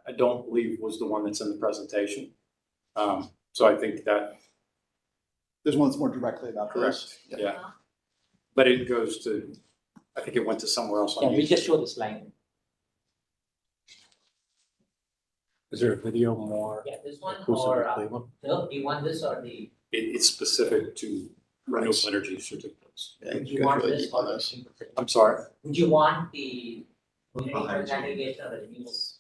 I don't believe was the one that's in the presentation. So I think that. There's one that's more directly about this. Correct, yeah. But it goes to, I think it went to somewhere else on Can we YouTube. just show the slide? Is there a video more Yeah, this one inclusive or, of Cleveland? Phil, do you want this or the, It's specific to renewable energy certificates. Yeah, would you you guys want really this deep on or this. the? I'm sorry. Would you want the Electric Aggregation or the renewables?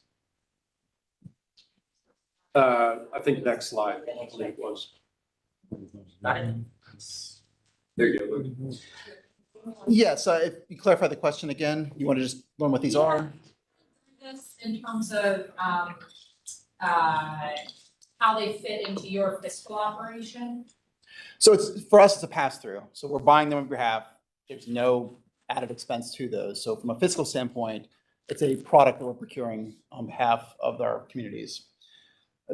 I think next slide, I believe it was. Got it? There you go, Luke. Yes, if you clarify the question again, you want to just learn what these are? This in terms of how they fit into your fiscal operation? So it's, for us, it's a pass-through. So we're buying them on behalf. There's no added expense to those. So from a fiscal standpoint, it's a product that we're procuring on behalf of our communities.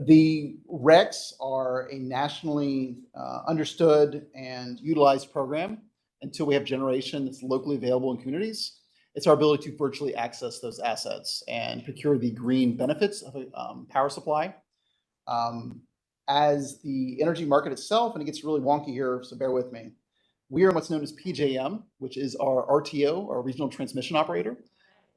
The RECs are a nationally understood and utilized program until we have generation that's locally available in communities. It's our ability to virtually access those assets and procure the green benefits of a power supply. As the energy market itself, and it gets really wonky here, so bear with me. We are what's known as PJM, which is our RTO, our regional transmission operator.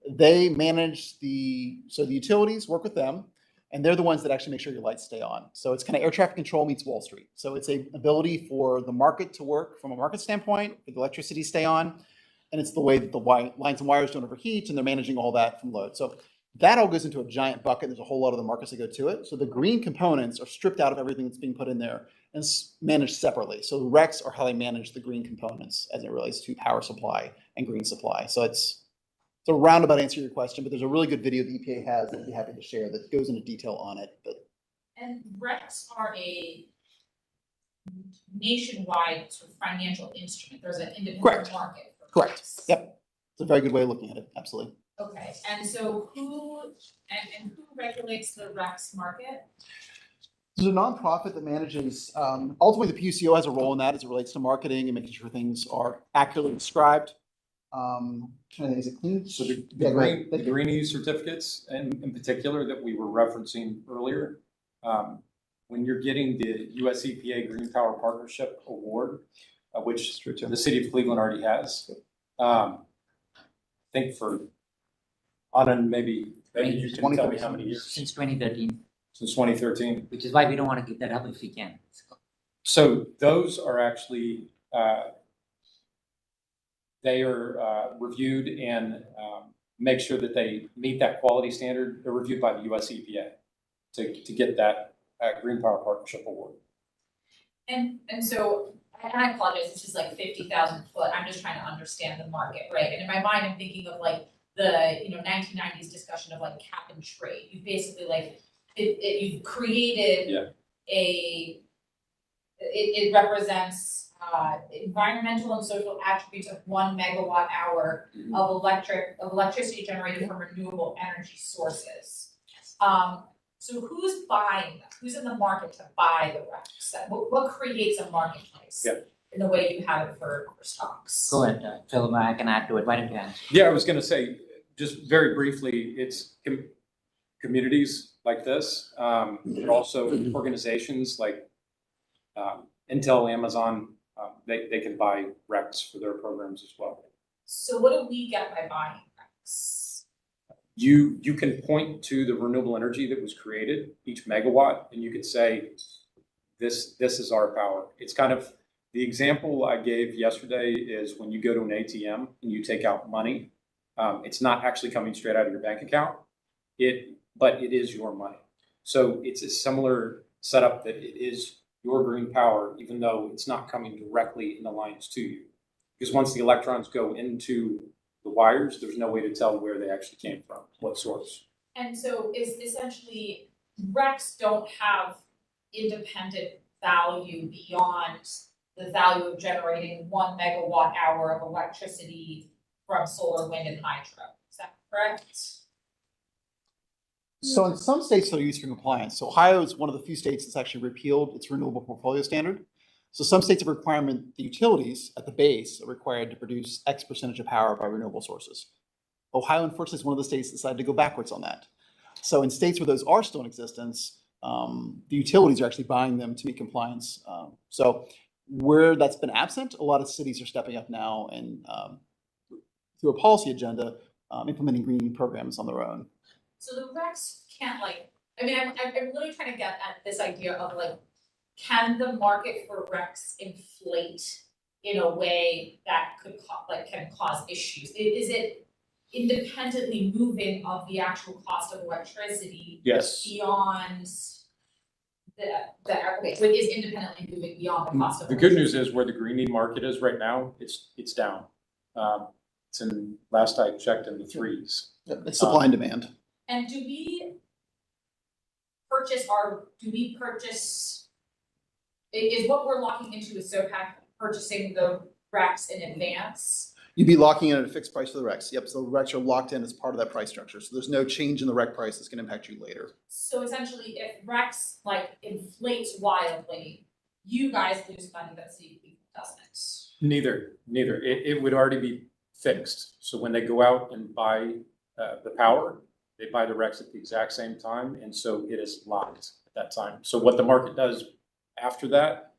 They manage so the utilities work with them, and they're the ones that actually make sure your lights stay on. So it's kind of air traffic control meets Wall Street. So it's a ability for the market to work from a market standpoint, for the electricity to stay on, and it's the way that the lines and wires don't overheat, and they're managing all that from load. So that all goes into a giant bucket. There's a whole lot of the markets that go to it. So the green components are stripped out of everything that's being put in there and managed separately. So the RECs are how they manage the green components as it relates to power supply and green supply. So it's a roundabout answer to your question, but there's a really good video the EPA has that I'd be happy to share that goes into detail on it. But And RECs are a nationwide sort of financial instrument. There's an independent Correct. market. for Correct. RECs. Yep. It's a very good way of looking at it. Absolutely. Okay, and so who regulates the RECs market? There's a nonprofit that manages, ultimately the PUCO has a role in that as it relates to marketing and making sure things are accurately described. Trying to think, is it clean? So the Yeah, green E certificates, and in particular that we were referencing earlier, when you're getting the US EPA Green Power Partnership Award, which the city of Cleveland already has, I think for, Anand, maybe you can tell me how many years, Since 2013, since 2013. which is why we don't want to give that up if we can. So those are actually, they are reviewed and make sure that they meet that quality standard. They're reviewed by the US EPA to get that Green Power Partnership Award. And so and I apologize, it's just like 50,000 foot, I'm just trying to understand the market, right? And in my mind, I'm thinking of like the, 1990s discussion of like cap and trade. You basically like, you've created it represents environmental and social attributes of 1 megawatt hour of electricity generated from renewable energy sources. So who's buying them? Who's in the market to buy the RECs? What creates a marketplace? Yeah. In the way you have it for stocks? Go ahead, Phil, I can add to it. Why don't you answer? Yeah, I was gonna say, just very briefly, it's communities like this, but also organizations like Intel, Amazon, they can buy RECs for their programs as well. So what do we get by buying RECs? You can point to the renewable energy that was created, each megawatt, and you could say, this is our power. It's kind of, the example I gave yesterday is when you go to an ATM and you take out money, it's not actually coming straight out of your bank account, but it is your money. So it's a similar setup that it is your green power, even though it's not coming directly in the lines to you. Because once the electrons go into the wires, there's no way to tell where they actually came from, what source. And so is essentially, RECs don't have independent value beyond the value of generating 1 megawatt hour of electricity from solar, wind, and hydro. Is that correct? So in some states they're used for compliance. So Ohio is one of the few states that's actually repealed its renewable portfolio standard. So some states have a requirement, the utilities at the base are required to produce X percentage of power by renewable sources. Ohio, unfortunately, is one of the states that decided to go backwards on that. So in states where those are still in existence, the utilities are actually buying them to meet compliance. So where that's been absent, a lot of cities are stepping up now and through a policy agenda, implementing green programs on their own. So the RECs can't I'm really trying to get at this idea of can the market for RECs inflate in a way that can cause issues? Is it independently moving of the actual cost of electricity? Yes. Beyond okay, so it is independently moving beyond the cost of The good news is where the greening market is right now, it's down. It's in, last I checked, in the 3s. It's supply and demand. And do we purchase, is what we're locking into with SOPEC purchasing the RECs in advance? You'd be locking in at a fixed price for the RECs. Yep, so the RECs are locked in as part of that price structure. So there's no change in the REC price that's gonna impact you later. So essentially, if RECs inflates wildly, you guys lose money, but CP doesn't. Neither. It would already be fixed. So when they go out and buy the power, they buy the RECs at the exact same time, and so it is locked at that time. So what the market does after that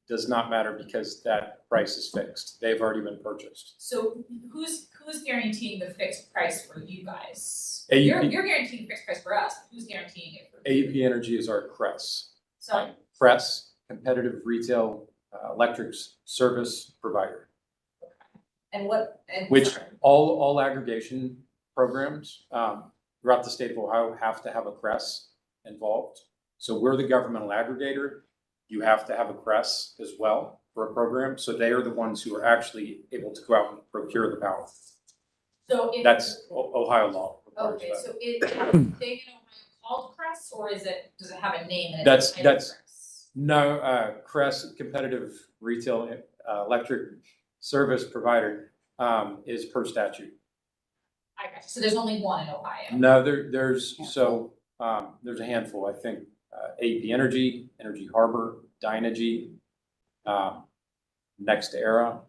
does not matter because that price is fixed. They've already been purchased. So who's guaranteeing the fixed price for you guys? AEP. You're guaranteeing the fixed price for us, but who's guaranteeing it for you? AEP Energy is our CRES. So CRES, Competitive Retail Electric Service Provider. Which all aggregation programs throughout the state of Ohio have to have a CRES involved. So we're the governmental aggregator. You have to have a CRES as well for a program. So they are the ones who are actually able to go out and procure the power. So That's Ohio law. Okay, so is they in Ohio called CRES, or does it have a name? And That's CRES? no CRES, Competitive Retail Electric Service Provider, is per statute. I got you. So there's only one in Ohio. No, there's a handful. I think AEP Energy, Energy Harbor, Dynegy, Next Era,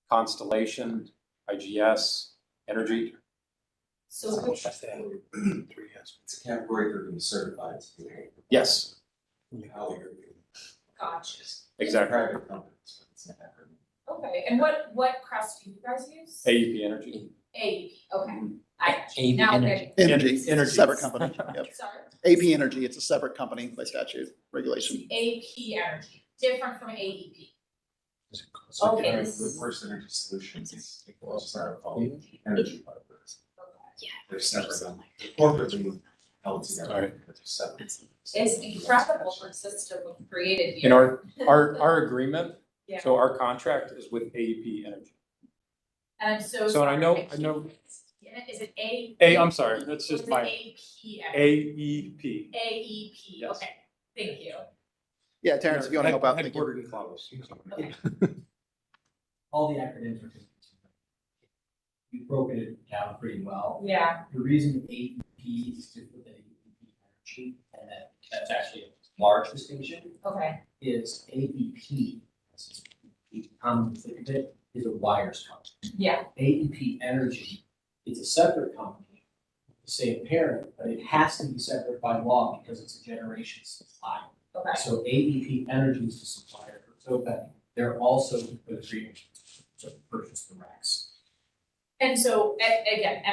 Constellation, IGS, Energy. So which, It's a category they're being certified to be. Yes, gotcha. exactly. Private companies, but it's not that. Okay, and what CRES do you guys use? AEP Energy. AEP, okay. I got you. AEP Now, Energy. Energy, Energy. separate company. Yep. sorry, AP Energy, it's a separate company by statute regulation. AP Energy, different from AEP. So Okay, the this is- First Energy Solutions, it's not called energy partners. Yeah. They're separate. Corporately held together. All right. It's incredible for system we've created In here. our agreement, Yeah. so our contract is with AEP Energy. And I'm so So I sorry. know- can't- I know- Is it A? I'm sorry, that's just my- AP. AEP. AEP, Yes. okay, thank you. Yeah, Terrence, if you want to help out. thank you. Headquartered in Columbus. Okay. All the acronyms are confusing. You've broken it down pretty well. Yeah, The reason AEP is different than AEP energy, and that's actually a large distinction, okay, is AEP, as you come to think of it, is a wires company. yeah, AEP Energy is a separate company, the same parent, but it has to be separate by law because it's a generation supply. okay. So AEP Energy is the supplier for SOPEC. They're also the agreement to purchase the RECs. And so, again,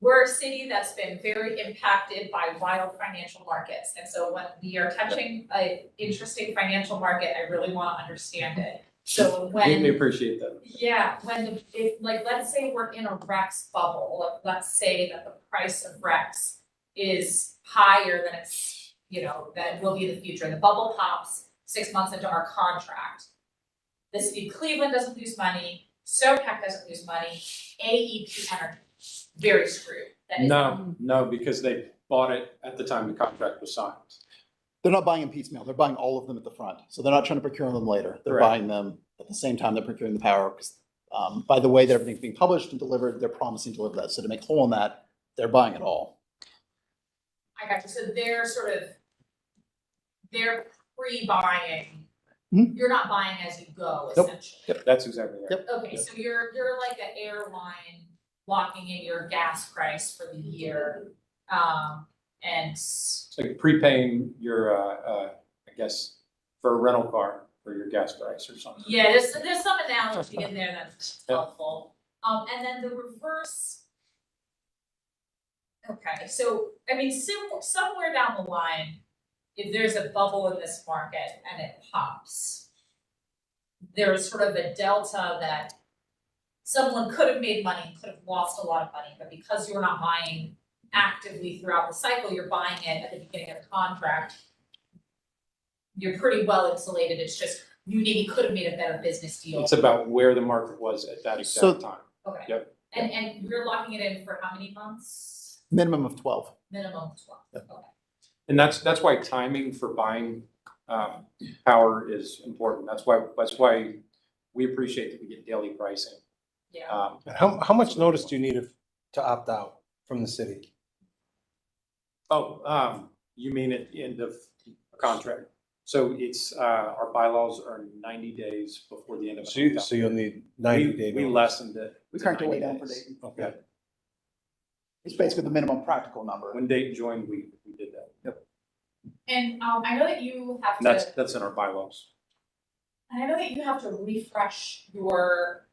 we're a city that's been very impacted by wild financial markets. And so when we are touching an interesting financial market, I really want to understand it. So when. We appreciate that. Yeah, let's say we're in a Rex bubble, let's say that the price of Rex is higher than it's, that it will be in the future, and the bubble pops 6 months into our contract. The city of Cleveland doesn't lose money, SOPEC doesn't lose money, AEP Energy, very screwed. That is- No, because they bought it at the time the contract was signed. They're not buying in piecemeal. They're buying all of them at the front. So they're not trying to procure them later. They're Correct. buying them at the same time they're procuring the power. Because by the way that everything's being published and delivered, they're promising to deliver that. So to make whole on that, they're buying it all. I got you, so they're pre-buying, Mhm. you're not buying as you go Nope. essentially. That's exactly right. Yep. Okay, so you're like an airline locking in your gas price for the year, and It's like prepaying your, I guess, for a rental car for your gas price or something. yeah, there's some analogy in there that's Yep. helpful. And then the reverse. Okay, so I mean, somewhere down the line, if there's a bubble in this market and it pops, there's sort of a delta that someone could have made money, could have lost a lot of money, but because you're not buying actively throughout the cycle, you're buying it at the beginning of the contract, you're pretty well insulated. It's just you maybe could have made a better business deal. It's about where the market was at that So- exact time. Okay. Yep. And you're locking it in for how many months? Minimum of 12. Minimum of 12. Yep. Okay. And that's why timing for buying power is important. That's why we appreciate that we get daily pricing. Yeah. How much notice do you need to opt out from the city? You mean at the end of a contract? So it's, our bylaws are 90 days before the end of a contract. So you'll need 90-day We notice. lessened it. We to cranked it way 90 down for days. Dayton. Okay. It's basically the minimum practical number. When Dayton joined, we did that. Yep. And I know that you have And to. that's in our bylaws. And I know that you have to refresh your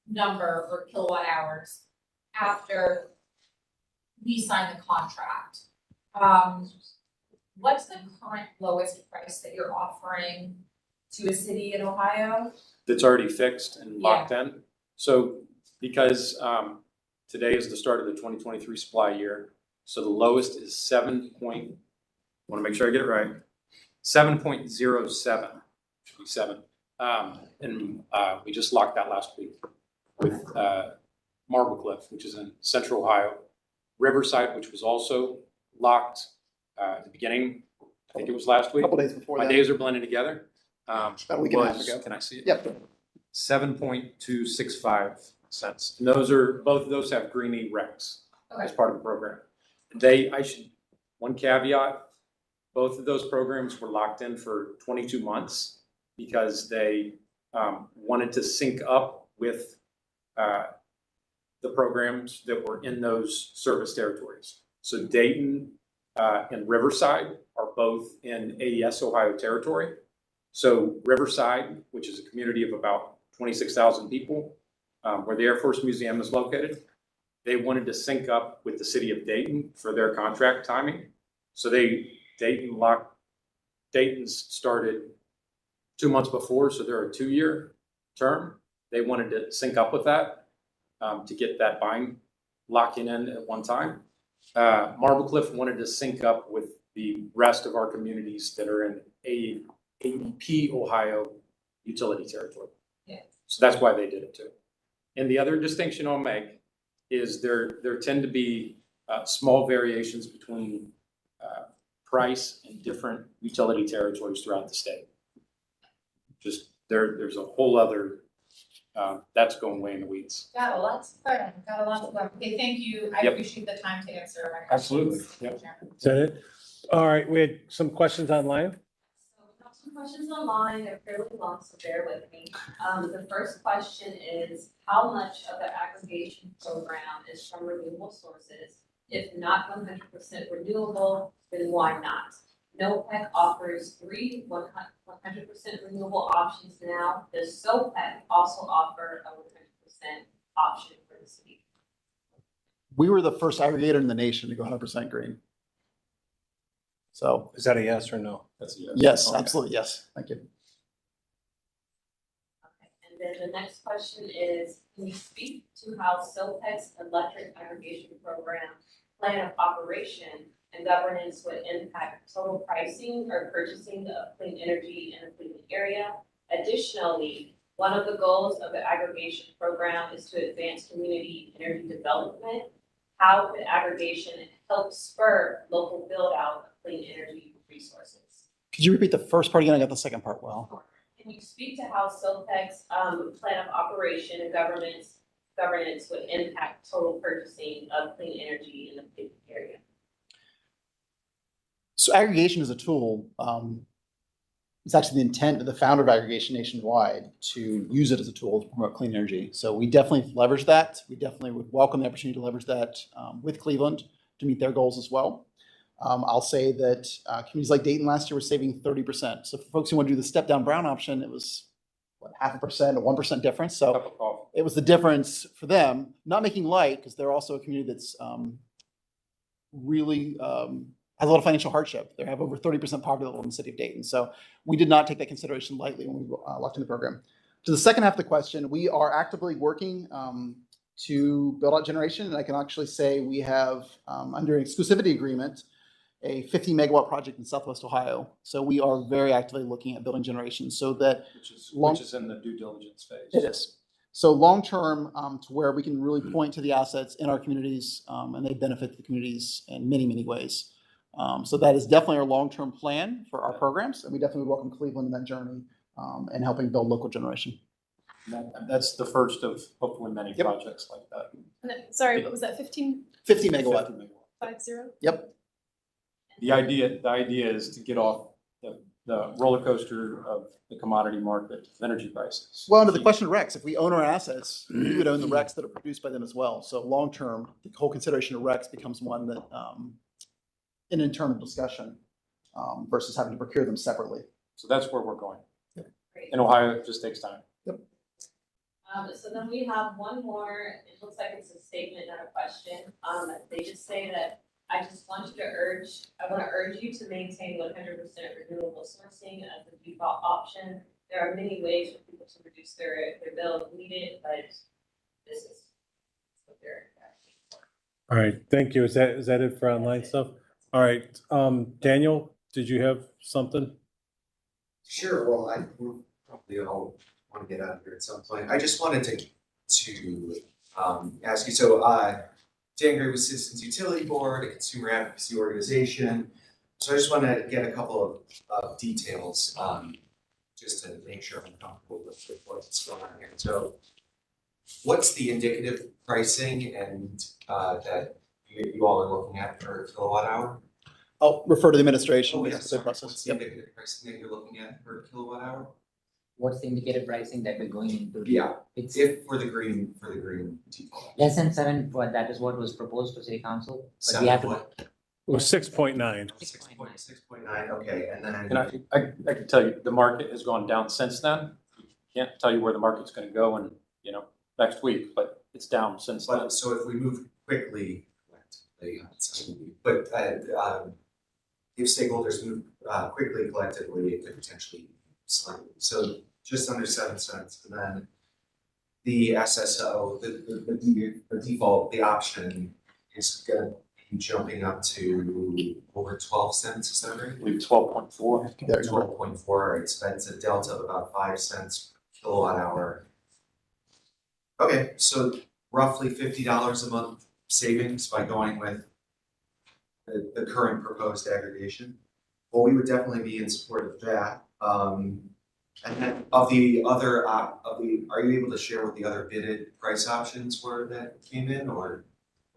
number for kilowatt hours after we sign the contract. What's the current lowest price that you're offering to a city in Ohio? That's already fixed and locked in. So because today is the start of the 2023 supply year, so the lowest is want to make sure I get it right, 7.07, should be 7. And we just locked that last week with Marble Cliff, which is in central Ohio. Riverside, which was also locked at the beginning, I think it was last A week. couple days before My that. days are blending together. About a week and a half Was- ago. Can I see it? Yep. 7.265 cents. And both of those have Greenie Recs as part of the program. One caveat, both of those programs were locked in for 22 months because they wanted to sync up with the programs that were in those service territories. So Dayton and Riverside are both in AES Ohio territory. So Riverside, which is a community of about 26,000 people, where the Air Force Museum is located, they wanted to sync up with the city of Dayton for their contract timing. So Dayton's started 2 months before, so they're a 2-year term. They wanted to sync up with that to get that buying locking in at one time. Marble Cliff wanted to sync up with the rest of our communities that are in AEP Ohio utility territory. Yeah. So that's why they did it too. And the other distinction I'll make is there tend to be small variations between price in different utility territories throughout the state. Just there's a whole other, that's going way in the weeds. Got a lot to learn, Okay, thank you. I Yep. appreciate the time to answer my questions. Absolutely, yep. Chairman. Is that it? All right, we had some questions online. So we have some questions online, they're fairly long, so bear with me. The first question is, how much of the aggregation program is from renewable sources? If not 100% renewable, then why not? NOPEC offers 3 100% renewable options now. Does SOPEC also offer a 100% option for the city? We were the first aggregator in the nation to go 100% green. So Is that a yes or no? That's a yes. yes, Okay. absolutely, yes. Thank you. Okay, and then the next question is, can you speak to how SOPEC's Electric Aggregation Program plan of operation and governance would impact total pricing or purchasing of clean energy in the Cleveland area? Additionally, one of the goals of the aggregation program is to advance community energy development. How could aggregation help spur local build out of clean energy resources? Could you repeat the first part again? I got the second part well. Can you speak to how SOPEC's plan of operation and governance would impact total purchasing of clean energy in the Cleveland area? So aggregation is a tool. It's actually the intent of the founder of aggregation nationwide to use it as a tool to promote clean energy. So we definitely leverage that. We definitely would welcome the opportunity to leverage that with Cleveland to meet their goals as well. I'll say that communities like Dayton last year were saving 30%. So for folks who want to do the step down Brown option, it was what, 0.5% or 1% difference. So Cup of coffee. it was the difference for them, not making light, because they're also a community that's really has a lot of financial hardship. They have over 30% poverty level in the city of Dayton. So we did not take that consideration lightly when we locked in the program. To the second half of the question, we are actively working to build out generation. And I can actually say we have, under an exclusivity agreement, a 50 megawatt project in Southwest Ohio. So we are very actively looking at building generation so that Which is in the due diligence phase. it is. So long-term, to where we can really point to the assets in our communities, and they benefit the communities in many, many ways. So that is definitely our long-term plan for our programs, and we definitely welcome Cleveland in that journey, and helping build local generation. That's the first of hopefully many Yep. projects like that. And then, sorry, what was that, 15, 50 megawatt. 50 megawatt. 50? Yep. The idea is to get off the roller coaster of the commodity market of energy prices. Well, to the question of RECs, if we own our assets, we would own the RECs that are produced by them as well. So long-term, the whole consideration of RECs becomes one that, an internal discussion, versus having to procure them separately. So that's where we're going. Great. In Ohio, it just takes time. So then we have one more, it looks like it's a statement, not a question. They just say that, I want to urge you to maintain 100% renewable sourcing as the default option. There are many ways for people to reduce their bill if needed, but this is what they're asking for. All right, thank you. Is that it for online stuff? All right, Daniel, did you have something? Sure, well, I will probably all want to get out of here at some point. I just wanted to ask you, so Dan Gray with Citizens Utility Board, a consumer advocacy organization. So I just want to get a couple of details, just to make sure I'm comfortable with what's going on here. So what's the indicative pricing and that you all are looking at per kilowatt hour? I'll refer to the administration. Oh, It's yeah, the sorry. process. What's the Yep. indicative pricing that you're looking at per kilowatt hour? What's the indicated pricing that we're going into? Yeah, It's if for the green default. less than 7, that is what was proposed to city council, but we have to. It was 6.9. 6.9, okay, and then. And I can tell you, the market has gone down since then. Can't tell you where the market's gonna go in, next week, but it's down since then. But so if we move quickly, but if stakeholders move quickly collectively, it could potentially slightly. So just under 7 cents, and then the SSO, the default, the option is gonna jumping up to over 12 cents, is that right? I believe 12.4. There, 12.4, it's a delta of about 5 cents per kilowatt hour. Okay, so roughly $50 a month savings by going with the current proposed aggregation. Well, we would definitely be in support of that. And then are you able to share what the other bidded price options were that came in, or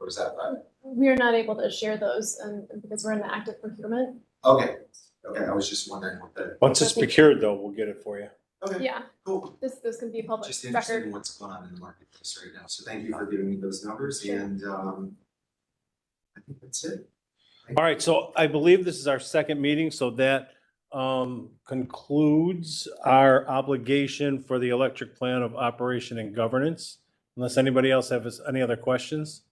is that private? We are not able to share those because we're in the active procurement. Okay, I was just wondering what the, Once it's procured though, we'll get it for you. okay, Yeah, cool. this can be public Just interested in record. what's going on in the marketplace right now. So thank you for giving me those numbers, Sure. and I think that's it. All right, so I believe this is our second meeting, so that concludes our obligation for the electric plan of operation and governance. Unless anybody else has any other questions?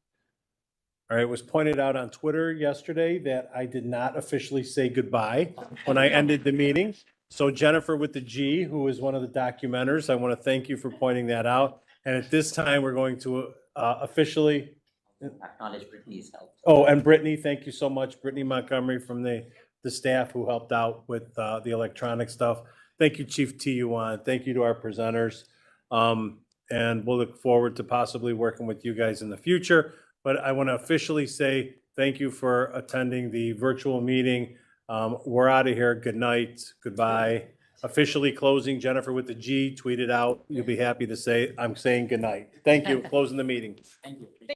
All right, it was pointed out on Twitter yesterday that I did not officially say goodbye when I ended the meeting. So Jennifer with the G, who is one of the documenters, I want to thank you for pointing that out. And at this time, we're going to officially Acknowledge Brittany's help. Oh, and Brittany, thank you so much. Brittany Montgomery from the staff who helped out with the electronic stuff. Thank you, Chief T.U.on. Thank you to our presenters. And we'll look forward to possibly working with you guys in the future. But I want to officially say thank you for attending the virtual meeting. We're out of here. Good night. Goodbye. Officially closing. Jennifer with the G tweeted out. You'll be happy to say I'm saying good night. Thank you. Closing the meeting. Thank you.